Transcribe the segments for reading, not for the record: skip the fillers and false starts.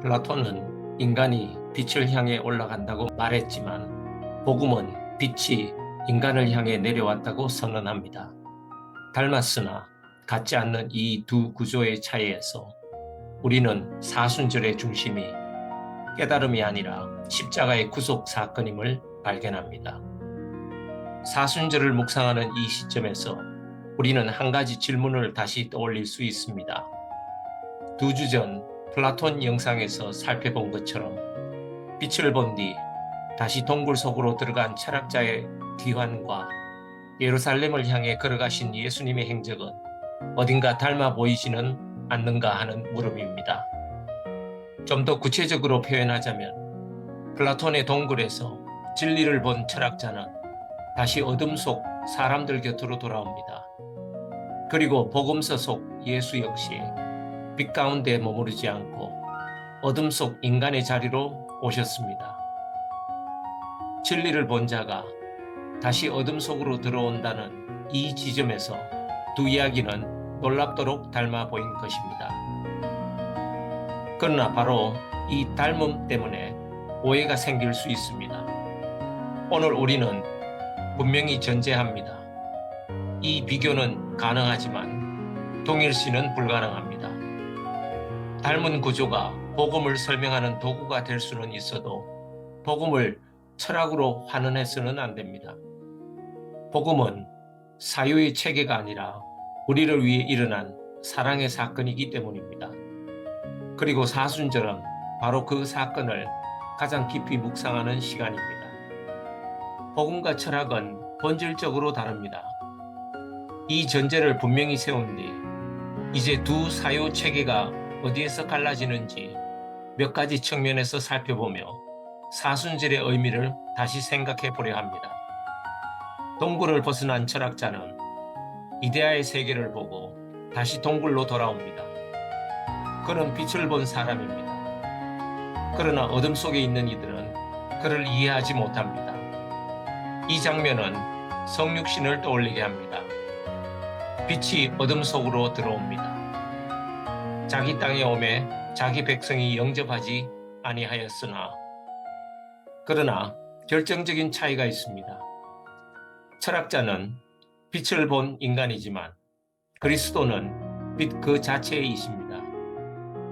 플라톤은 인간이 빛을 향해 올라간다고 말했지만 복음은 빛이 인간을 향해 내려왔다고 선언합니다. 닮았으나 같지 않는 이 두 구조의 차이에서 우리는 사순절의 중심이 깨달음이 아니라 십자가의 구속 사건임을 발견합니다. 사순절을 묵상하는 이 시점에서 우리는 한 가지 질문을 다시 떠올릴 수 있습니다. 두 주 전 플라톤 영상에서 살펴본 것처럼 빛을 본 뒤 다시 동굴 속으로 들어간 철학자의 귀환과 예루살렘을 향해 걸어가신 예수님의 행적은 어딘가 닮아 보이지는 않는가 하는 물음입니다. 좀 더 구체적으로 표현하자면 플라톤의 동굴에서 진리를 본 철학자는 다시 어둠 속 사람들 곁으로 돌아옵니다. 그리고 복음서 속 예수 역시 빛 가운데 머무르지 않고 어둠 속 인간의 자리로 오셨습니다. 진리를 본 자가 다시 어둠 속으로 들어온다는 이 지점에서 두 이야기는 놀랍도록 닮아 보인 것입니다. 그러나 바로 이 닮음 때문에 오해가 생길 수 있습니다. 오늘 우리는 분명히 전제합니다. 이 비교는 가능하지만 동일시는 불가능합니다. 닮은 구조가 복음을 설명하는 도구가 될 수는 있어도 복음을 철학으로 환원해서는 안 됩니다. 복음은 사유의 체계가 아니라 우리를 위해 일어난 사랑의 사건이기 때문입니다. 그리고 사순절은 바로 그 사건을 가장 깊이 묵상하는 시간입니다. 복음과 철학은 본질적으로 다릅니다. 이 전제를 분명히 세운 뒤 이제 두 사유 체계가 어디에서 갈라지는지 몇 가지 측면에서 살펴보며 사순절의 의미를 다시 생각해 보려 합니다. 동굴을 벗어난 철학자는 이데아의 세계를 보고 다시 동굴로 돌아옵니다. 그는 빛을 본 사람입니다. 그러나 어둠 속에 있는 이들은 그를 이해하지 못합니다. 이 장면은 성육신을 떠올리게 합니다. 빛이 어둠 속으로 들어옵니다. 자기 땅에 오매 자기 백성이 영접하지 아니하였으나 그러나 결정적인 차이가 있습니다. 철학자는 빛을 본 인간이지만 그리스도는 빛 그 자체이십니다.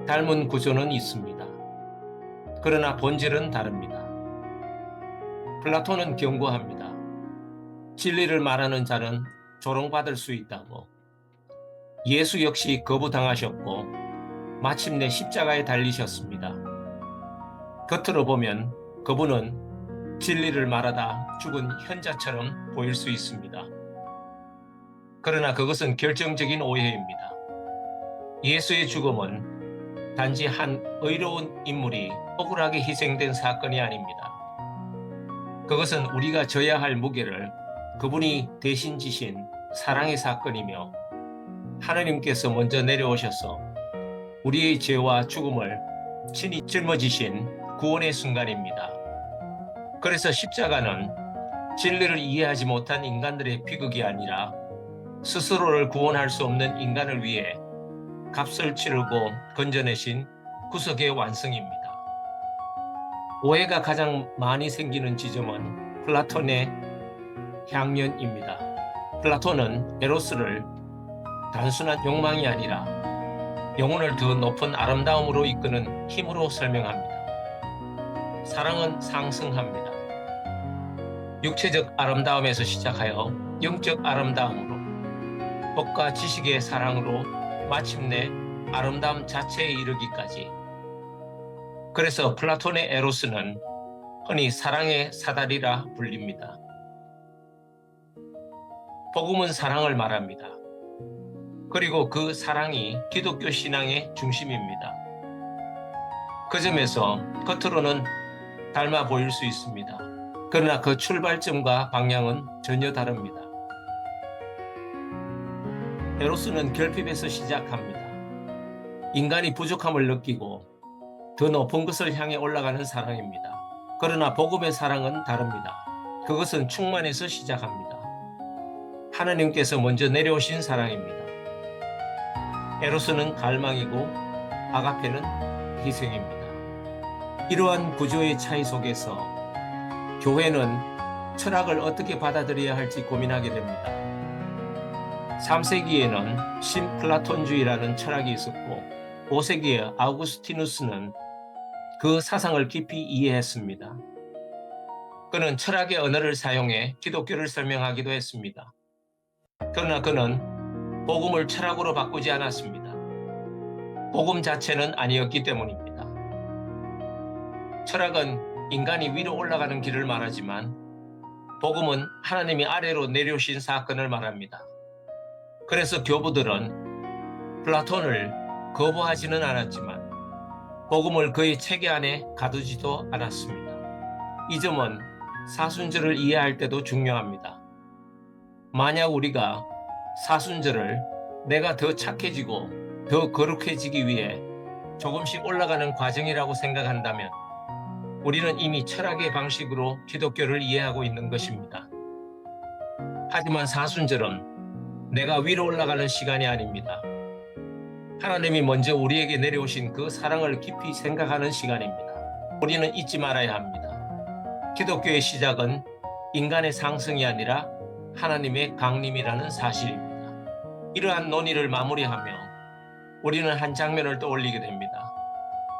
닮은 구조는 있습니다. 그러나 본질은 다릅니다. 플라톤은 경고합니다. 진리를 말하는 자는 조롱받을 수 있다고. 예수 역시 거부당하셨고 마침내 십자가에 달리셨습니다. 겉으로 보면 그분은 진리를 말하다 죽은 현자처럼 보일 수 있습니다. 그러나 그것은 결정적인 오해입니다. 예수의 죽음은 단지 한 의로운 인물이 억울하게 희생된 사건이 아닙니다. 그것은 우리가 져야 할 무게를 그분이 대신 지신 사랑의 사건이며 하나님께서 먼저 내려오셔서 우리의 죄와 죽음을 친히 짊어지신 구원의 순간입니다. 그래서 십자가는 진리를 이해하지 못한 인간들의 비극이 아니라 스스로를 구원할 수 없는 인간을 위해 값을 치르고 건져내신 구속의 완성입니다. 오해가 가장 많이 생기는 지점은 플라톤의 향연입니다. 플라톤은 에로스를 단순한 욕망이 아니라 영혼을 더 높은 아름다움으로 이끄는 힘으로 설명합니다. 사랑은 상승합니다. 육체적 아름다움에서 시작하여 영적 아름다움으로 법과 지식의 사랑으로 마침내 아름다움 자체에 이르기까지. 그래서 플라톤의 에로스는 흔히 사랑의 사다리라 불립니다. 복음은 사랑을 말합니다. 그리고 그 사랑이 기독교 신앙의 중심입니다. 그 점에서 겉으로는 닮아 보일 수 있습니다. 그러나 그 출발점과 방향은 전혀 다릅니다. 에로스는 결핍에서 시작합니다. 인간이 부족함을 느끼고 더 높은 것을 향해 올라가는 사랑입니다. 그러나 복음의 사랑은 다릅니다. 그것은 충만에서 시작합니다. 하나님께서 먼저 내려오신 사랑입니다. 에로스는 갈망이고 아가페는 희생입니다. 이러한 구조의 차이 속에서 교회는 철학을 어떻게 받아들여야 할지 고민하게 됩니다. 3세기에는 신플라톤주의라는 철학이 있었고 5세기의 아우구스티누스는 그 사상을 깊이 이해했습니다. 그는 철학의 언어를 사용해 기독교를 설명하기도 했습니다. 그러나 그는 복음을 철학으로 바꾸지 않았습니다. 복음 자체는 아니었기 때문입니다. 철학은 인간이 위로 올라가는 길을 말하지만 복음은 하나님이 아래로 내려오신 사건을 말합니다. 그래서 교부들은 플라톤을 거부하지는 않았지만 복음을 그의 체계 안에 가두지도 않았습니다. 이 점은 사순절을 이해할 때도 중요합니다. 만약 우리가 사순절을 내가 더 착해지고 더 거룩해지기 위해 조금씩 올라가는 과정이라고 생각한다면 우리는 이미 철학의 방식으로 기독교를 이해하고 있는 것입니다. 하지만 사순절은 내가 위로 올라가는 시간이 아닙니다. 하나님이 먼저 우리에게 내려오신 그 사랑을 깊이 생각하는 시간입니다. 우리는 잊지 말아야 합니다. 기독교의 시작은 인간의 상승이 아니라 하나님의 강림이라는 사실입니다. 이러한 논의를 마무리하며 우리는 한 장면을 떠올리게 됩니다.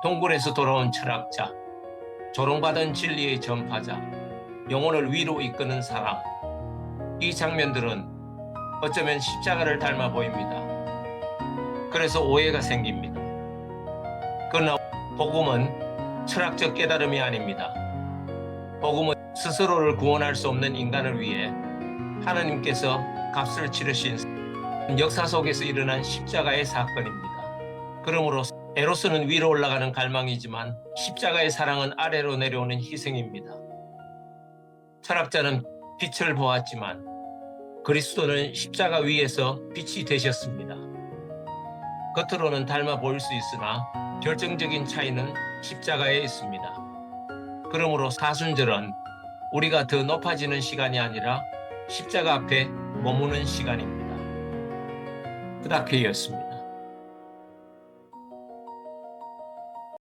동굴에서 돌아온 철학자, 조롱받은 진리의 전파자, 영혼을 위로 이끄는 사람. 이 장면들은 어쩌면 십자가를 닮아 보입니다. 그래서 오해가 생깁니다. 그러나 복음은 철학적 깨달음이 아닙니다. 복음은 스스로를 구원할 수 없는 인간을 위해 하나님께서 값을 치르신 역사 속에서 일어난 십자가의 사건입니다. 그러므로 에로스는 위로 올라가는 갈망이지만 십자가의 사랑은 아래로 내려오는 희생입니다. 철학자는 빛을 보았지만 그리스도는 십자가 위에서 빛이 되셨습니다. 겉으로는 닮아 보일 수 있으나 결정적인 차이는 십자가에 있습니다. 그러므로 사순절은 우리가 더 높아지는 시간이 아니라 십자가 앞에 머무는 시간입니다. 부다케이였습니다.